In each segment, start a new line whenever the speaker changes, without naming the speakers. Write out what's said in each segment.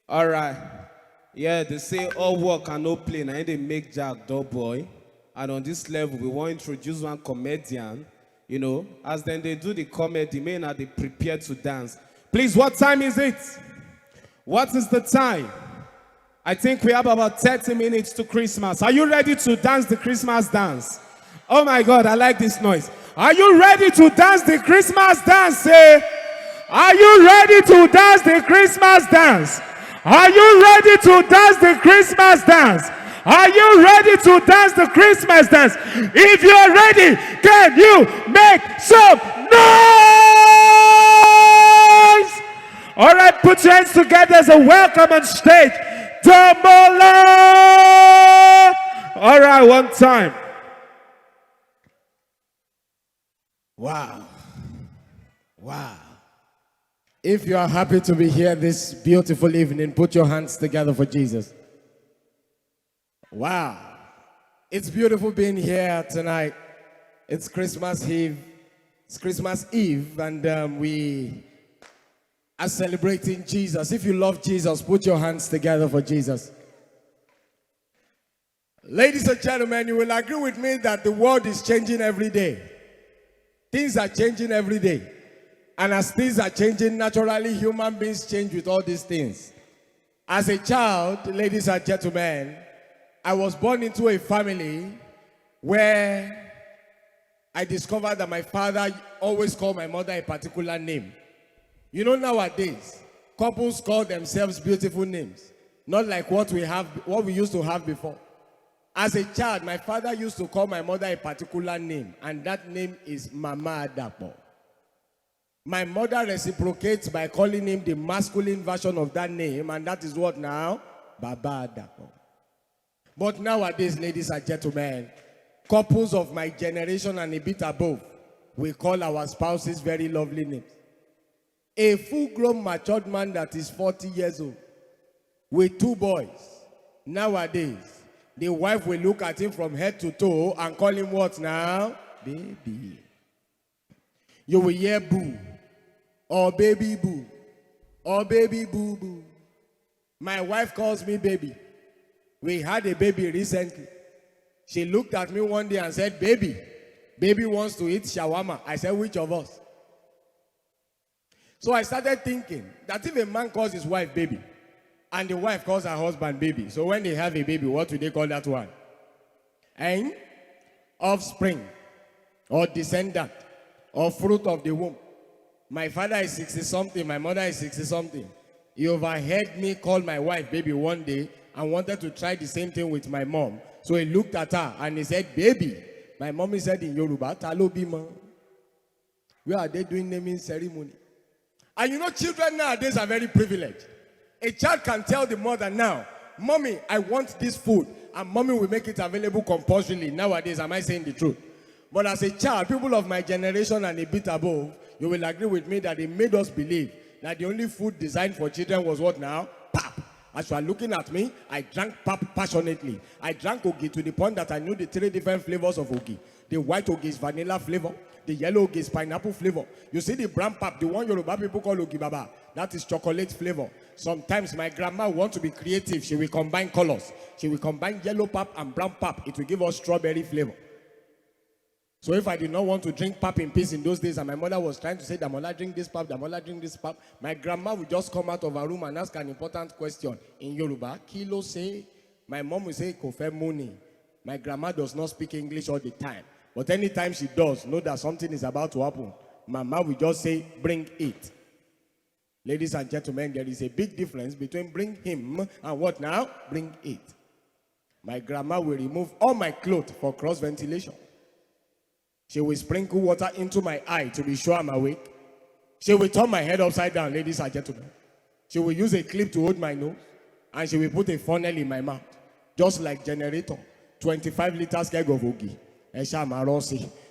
All right. Yeah, they say all work and no play. Now they make Jack dull boy. And on this level, we want to introduce one comedian. You know, as then they do the comedy, men are they prepare to dance. Please, what time is it? What is the time? I think we have about 30 minutes to Christmas. Are you ready to dance the Christmas dance? Oh my God, I like this noise. Are you ready to dance the Christmas dance? Say, are you ready to dance the Christmas dance? Are you ready to dance the Christmas dance? Are you ready to dance the Christmas dance? If you're ready, can you make some noise? All right, put your hands together as a welcome on stage. Damola! All right, one time.
Wow. Wow. If you are happy to be here this beautiful evening, put your hands together for Jesus. Wow. It's beautiful being here tonight. It's Christmas Eve. It's Christmas Eve, and we are celebrating Jesus. If you love Jesus, put your hands together for Jesus. Ladies and gentlemen, you will agree with me that the world is changing every day. Things are changing every day. And as things are changing, naturally, human beings change with all these things. As a child, ladies and gentlemen, I was born into a family where I discovered that my father always called my mother a particular name. You know, nowadays, couples call themselves beautiful names, not like what we used to have before. As a child, my father used to call my mother a particular name, and that name is Mama Adapo. My mother reciprocates by calling him the masculine version of that name, and that is what now? Baba Adapo. But nowadays, ladies and gentlemen, couples of my generation and a bit above, we call our spouses very lovely names. A full-grown matured man that is 40 years old with 2 boys, nowadays, the wife will look at him from head to toe and call him what now? Baby. You will hear boo, or baby boo, or baby boo boo. My wife calls me baby. We had a baby recently. She looked at me one day and said, baby wants to eat shawarma. I said, which of us? So I started thinking that if a man calls his wife baby, and the wife calls her husband baby, so when they have a baby, what do they call that one? And offspring, or descendant, or fruit of the womb. My father is 60-something, my mother is 60-something. He overheard me call my wife baby one day and wanted to try the same thing with my mom. So he looked at her and he said, baby. My mommy said in Yoruba, Talo bima. Where are they doing naming ceremony? And you know, children nowadays are very privileged. A child can tell the mother now, mommy, I want this food, and mommy will make it available compulsorily. Nowadays, am I saying the truth? But as a child, people of my generation and a bit above, you will agree with me that they made us believe that the only food designed for children was what now? Pap. As you are looking at me, I drank pap passionately. I drank ogi to the point that I knew the 3 different flavors of ogi. The white ogi is vanilla flavor. The yellow ogi is pineapple flavor. You see the brown pap, the one Yoruba people call ogi baba, that is chocolate flavor. Sometimes my grandma wants to be creative. She will combine colors. She will combine yellow pap and brown pap. It will give us strawberry flavor. So if I did not want to drink pap in peace in those days, and my mother was trying to say, Damola, drink this pap, Damola, drink this pap, my grandma would just come out of her room and ask an important question in Yoruba. Kilo say, my mom will say, Kofe Muni. My grandma does not speak English all the time. But anytime she does, know that something is about to happen. Mama will just say, bring it. Ladies and gentlemen, there is a big difference between bring him and what now? Bring it. My grandma will remove all my clothes for cross ventilation. She will sprinkle water into my eye to be sure I'm awake. She will turn my head upside down, ladies and gentlemen. She will use a clip to hold my nose, and she will put a funnel in my mouth, just like generator. 25 liters keg of ogi.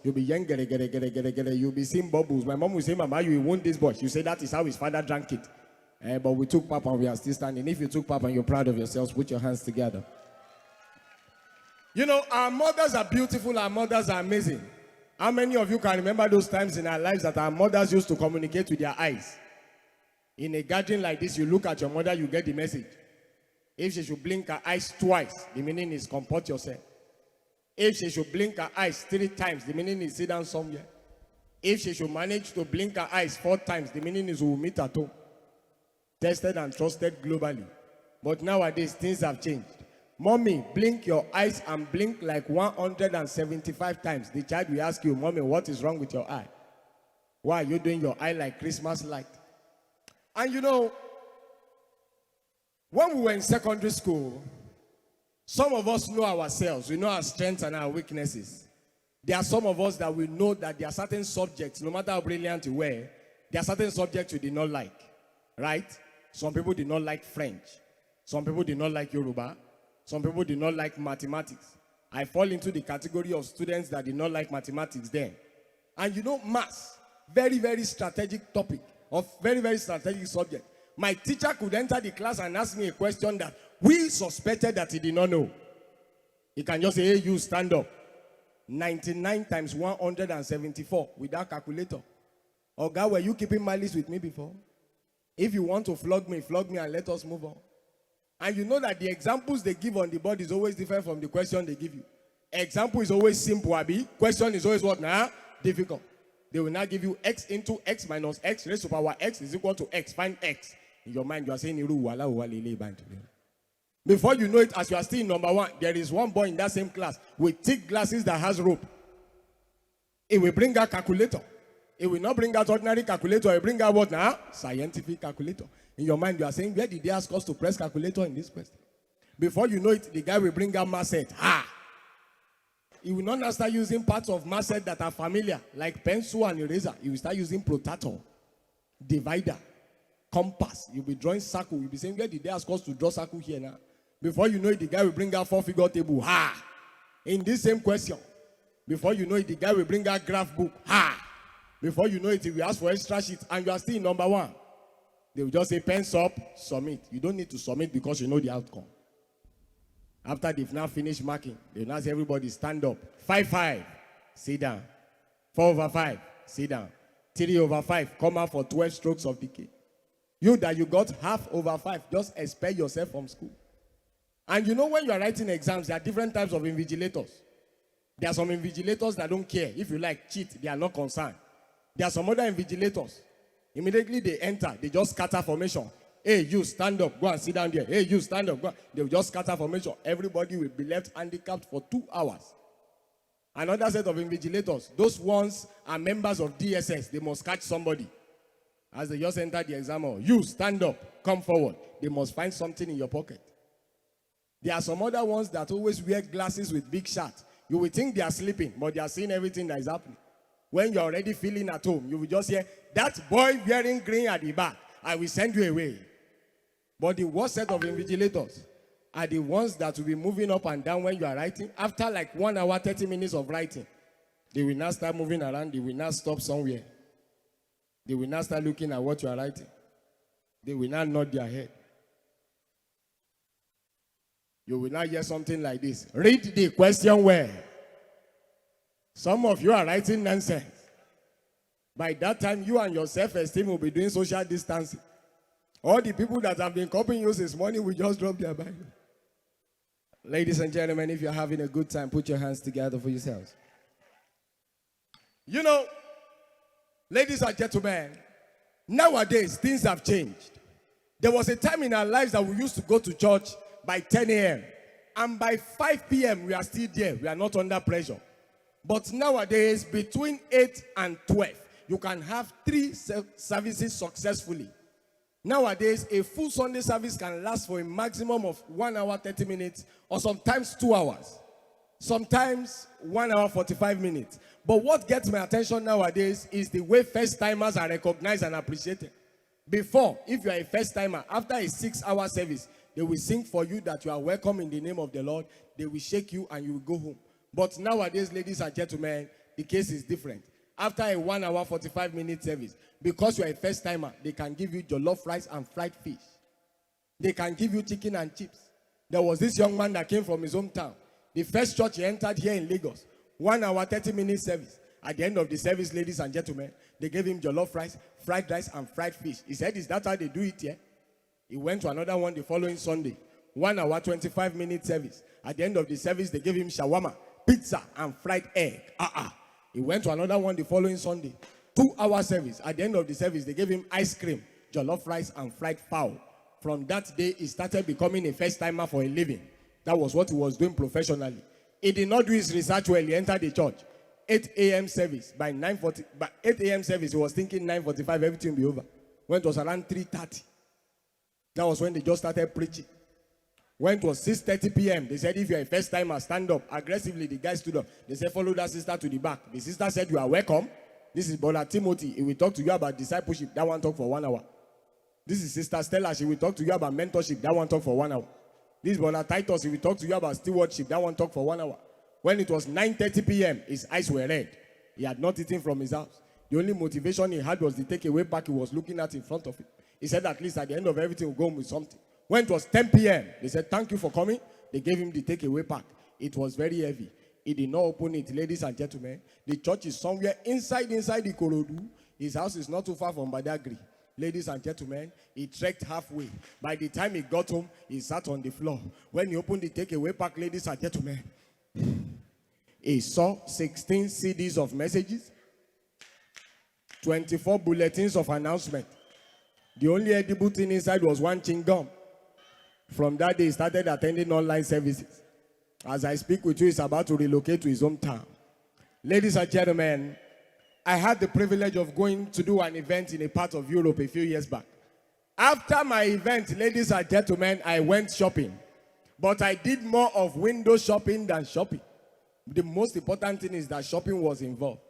You'll be young, you'll be seeing bubbles. My mom will say, Mama, you want this boy. You say that is how his father drank it. But we took pap and we are still standing. If you took pap and you're proud of yourselves, put your hands together. You know, our mothers are beautiful, our mothers are amazing. How many of you can remember those times in our lives that our mothers used to communicate with their eyes? In a gathering like this, you look at your mother, you get the message. If she should blink her eyes twice, the meaning is comport yourself. If she should blink her eyes 3 times, the meaning is sit down somewhere. If she should manage to blink her eyes 4 times, the meaning is we will meet at home. Tested and trusted globally. But nowadays, things have changed. Mommy, blink your eyes and blink like 175 times. The child will ask you, Mommy, what is wrong with your eye? Why are you doing your eye like Christmas light? And you know, when we were in secondary school, some of us know ourselves. We know our strengths and our weaknesses. There are some of us that we know that there are certain subjects, no matter how brilliant you were, there are certain subjects you did not like. Right? Some people did not like French. Some people did not like Yoruba. Some people did not like mathematics. I fall into the category of students that did not like mathematics then. And you know, maths, very, very strategic topic, of very, very strategic subject. My teacher could enter the class and ask me a question that we suspected that he did not know. He can just say, hey, you stand up. 99 times 174 without calculator. Oh God, were you keeping malice with me before? If you want to flog me and let us move on. And you know that the examples they give on the board is always different from the question they give you. Example is always simple, Abi. Question is always what now? Difficult. They will now give you x into x minus x raised to power x is equal to x. Find x. In your mind, you are saying, before you know it, as you are still in number 1, there is one boy in that same class with thick glasses that has rope. It will bring out calculator. It will not bring out ordinary calculator. It will bring out what now? Scientific calculator. In your mind, you are saying, where did they ask us to press calculator in this question? Before you know it, the guy will bring out math set. He will not now start using parts of math set that are familiar, like pencil and eraser. He will start using protractor, divider, compass. You'll be drawing circle. You'll be saying, where did they ask us to draw circle here now? Before you know it, the guy will bring out 4-figure table. In this same question. Before you know it, the guy will bring out graph book. Before you know it, he will ask for extra sheet, and you are still in number 1. They will just say, pens up, submit. You don't need to submit because you know the outcome. After they've now finished marking, they will ask everybody, stand up. 5-5, sit down. 4/5, sit down. 3/5, come out for 12 strokes of decay. You that you got 1/2/5, just expel yourself from school. And you know when you are writing exams, there are different types of invigilators. There are some invigilators that don't care. If you like cheat, they are not concerned. There are some other invigilators. Immediately they enter, they just scatter formation. Hey, you stand up, go and sit down there. Hey, you stand up, go. They will just scatter formation. Everybody will be left handicapped for 2 hours. Another set of invigilators, those ones are members of DSS. They must catch somebody. As they just enter the exam hall, you stand up, come forward. They must find something in your pocket. There are some other ones that always wear glasses with big shots. You will think they are sleeping, but they are seeing everything that is happening. When you're already feeling at home, you will just hear, that boy wearing green at the back, I will send you away. But the worst set of invigilators are the ones that will be moving up and down when you are writing. After like 1 hour, 30 minutes of writing, they will now start moving around. They will now stop somewhere. They will now start looking at what you are writing. They will now nod their head. You will now hear something like this. Read the question well. Some of you are writing nonsense. By that time, you and your self-esteem will be doing social distancing. All the people that have been copying you this morning will just drop their Bible. Ladies and gentlemen, if you're having a good time, put your hands together for yourselves. You know, ladies and gentlemen, nowadays things have changed. There was a time in our lives that we used to go to church by 10 a.m. and by 5 p.m. we are still there. We are not under pressure. But nowadays, between 8 and 12, you can have 3 services successfully. Nowadays, a full Sunday service can last for a maximum of 1 hour, 30 minutes, or sometimes 2 hours. Sometimes 1 hour, 45 minutes. But what gets my attention nowadays is the way first-timers are recognized and appreciated. Before, if you are a first-timer, after a 6-hour service, they will sing for you that you are welcome in the name of the Lord. They will shake you and you will go home. But nowadays, ladies and gentlemen, the case is different. After a 1 hour, 45 minute service, because you are a first timer, they can give you jollof rice and fried fish. They can give you chicken and chips. There was this young man that came from his hometown. The first church he entered here in Lagos, 1 hour, 30 minute service. At the end of the service, ladies and gentlemen, they gave him jollof rice, fried rice, and fried fish. He said, is that how they do it here? He went to another one the following Sunday. 1 hour, 25-minute service. At the end of the service, they gave him shawarma, pizza, and fried egg. He went to another one the following Sunday. 2-hour service. At the end of the service, they gave him ice cream, jollof rice, and fried fowl. From that day, he started becoming a first-timer for a living. That was what he was doing professionally. He did not do his research well. He entered the church. 8 a.m. service. By 8 a.m. service, he was thinking 9:45, everything will be over. When it was around 3:30, that was when they just started preaching. When it was 6:30 p.m., they said, if you're a first timer, stand up. Aggressively, the guy stood up. They said, follow that sister to the back. The sister said, you are welcome. This is Brother Timothy. He will talk to you about discipleship. That one talk for 1 hour. This is Sister Stella. She will talk to you about mentorship. That one talk for 1 hour. This is Brother Titus. He will talk to you about stewardship. That one talk for 1 hour. When it was 9:30 p.m., his eyes were red. He had not eaten from his house. The only motivation he had was the takeaway pack he was looking at in front of him. He said, at least at the end of everything, we'll go home with something. When it was 10 p.m., they said, thank you for coming. They gave him the takeaway pack. It was very heavy. He did not open it. Ladies and gentlemen, the church is somewhere inside the Ikorodu. His house is not too far from Badagry. Ladies and gentlemen, he trekked halfway. By the time he got home, he sat on the floor. When he opened the takeaway pack, ladies and gentlemen, he saw 16 CDs of messages, 24 bulletins of announcement. The only edible thing inside was one chewing gum. From that day, he started attending online services. As I speak with you, he's about to relocate to his hometown. Ladies and gentlemen, I had the privilege of going to do an event in a part of Europe a few years back. After my event, ladies and gentlemen, I went shopping. But I did more of window shopping than shopping. The most important thing is that shopping was involved.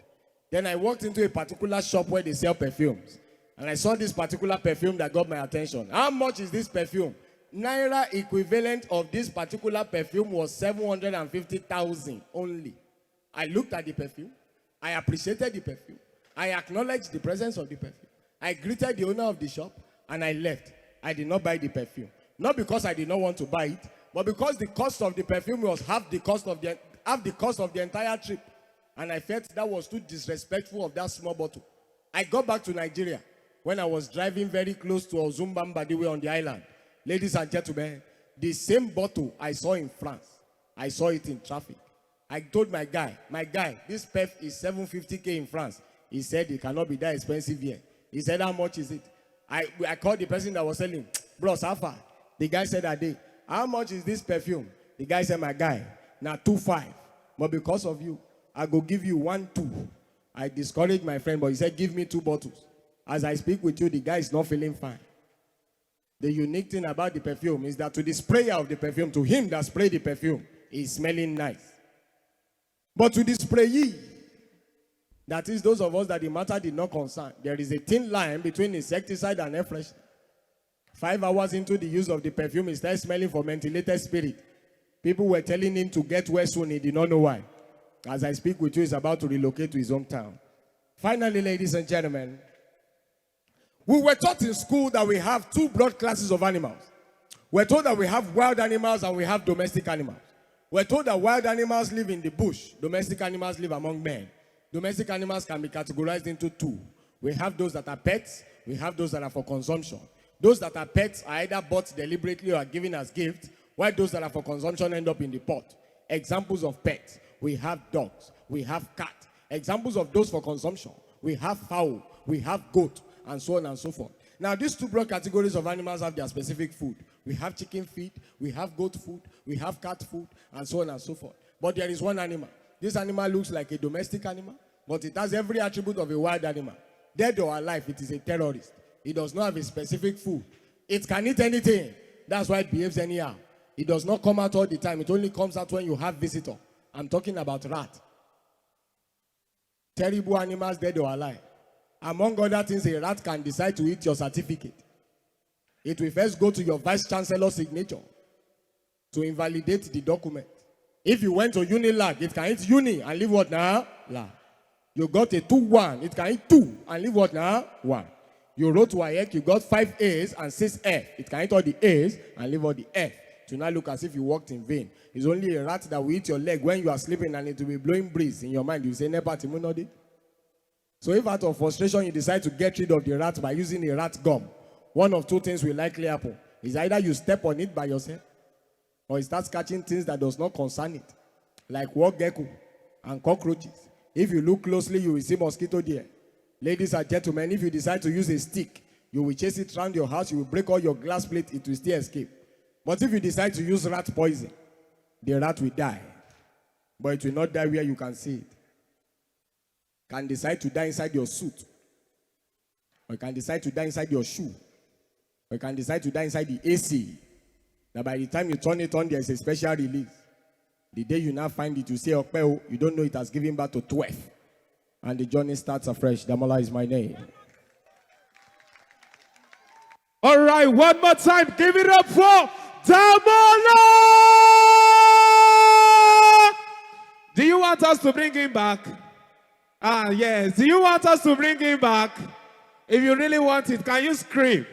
Then I walked into a particular shop where they sell perfumes. And I saw this particular perfume that got my attention. How much is this perfume? Naira equivalent of this particular perfume was 750,000 only. I looked at the perfume. I appreciated the perfume. I acknowledged the presence of the perfume. I greeted the owner of the shop and I left. I did not buy the perfume. Not because I did not want to buy it, but because the cost of the perfume was half the cost of the entire trip. And I felt that was too disrespectful of that small bottle. I got back to Nigeria when I was driving very close to Ozumbambadiwe on the island. Ladies and gentlemen, the same bottle I saw in France, I saw it in traffic. I told my guy, this perf is 750K in France. He said it cannot be that expensive here. He said, how much is it? I called the person that was selling. Bro, Safa. The guy said that day, how much is this perfume? The guy said, my guy, now 2.5. But because of you, I go give you 1.2. I discouraged my friend, but he said, give me 2 bottles. As I speak with you, the guy is not feeling fine. The unique thing about the perfume is that to the sprayer of the perfume, to him that sprayed the perfume, is smelling nice. But to the sprayee, that is those of us that the matter did not concern, there is a thin line between insecticide and air freshener. 5 hours into the use of the perfume, he started smelling for ventilated spirit. People were telling him to get well soon. He did not know why. As I speak with you, he's about to relocate to his hometown. Finally, ladies and gentlemen, we were taught in school that we have 2 broad classes of animals. We're told that we have wild animals and we have domestic animals. We're told that wild animals live in the bush. Domestic animals live among men. Domestic animals can be categorized into 2. We have those that are pets. We have those that are for consumption. Those that are pets are either bought deliberately or are given as gifts, while those that are for consumption end up in the pot. Examples of pets. We have dogs. We have cat. Examples of those for consumption. We have fowl. We have goat. And so on and so forth. Now, these 2 broad categories of animals have their specific food. We have chicken feed, we have goat food, we have cat food, and so on and so forth. But there is one animal. This animal looks like a domestic animal, but it has every attribute of a wild animal. Dead or alive, it is a terrorist. It does not have a specific food. It can eat anything. That's why it behaves anyhow. It does not come out all the time. It only comes out when you have visitor. I'm talking about rat. Terrible animals, dead or alive. Among other things, a rat can decide to eat your certificate. It will first go to your vice chancellor's signature to invalidate the document. If you went to Unilag, it can eat uni and leave what now? La. You got a 2-1, it can eat 2 and leave what now? 1. You wrote to IEC, you got 5 A's and 6 F. It can eat all the A's and leave all the F. To now look as if you worked in vain. It's only a rat that will eat your leg when you are sleeping and it will be blowing breeze in your mind. You say, Nepa Timunodi. So if out of frustration you decide to get rid of the rat by using a rat gum, one of two things will likely happen. It's either you step on it by yourself, or it starts catching things that does not concern it, like wall gecko and cockroaches. If you look closely, you will see mosquito there. Ladies and gentlemen, if you decide to use a stick, you will chase it around your house, you will break all your glass plate, it will still escape. But if you decide to use rat poison, the rat will die. But it will not die where you can see it. Can decide to die inside your suit. Or you can decide to die inside your shoe. Or you can decide to die inside the AC. That by the time you turn it on, there's a special release. The day you now find it, you say, "Okpeo," you don't know it has given birth to 12. And the journey starts afresh. Damola is my name.
All right, one more time. Give it up for Damola! Do you want us to bring him back? Ah, yes. Do you want us to bring him back? If you really want it, can you scream?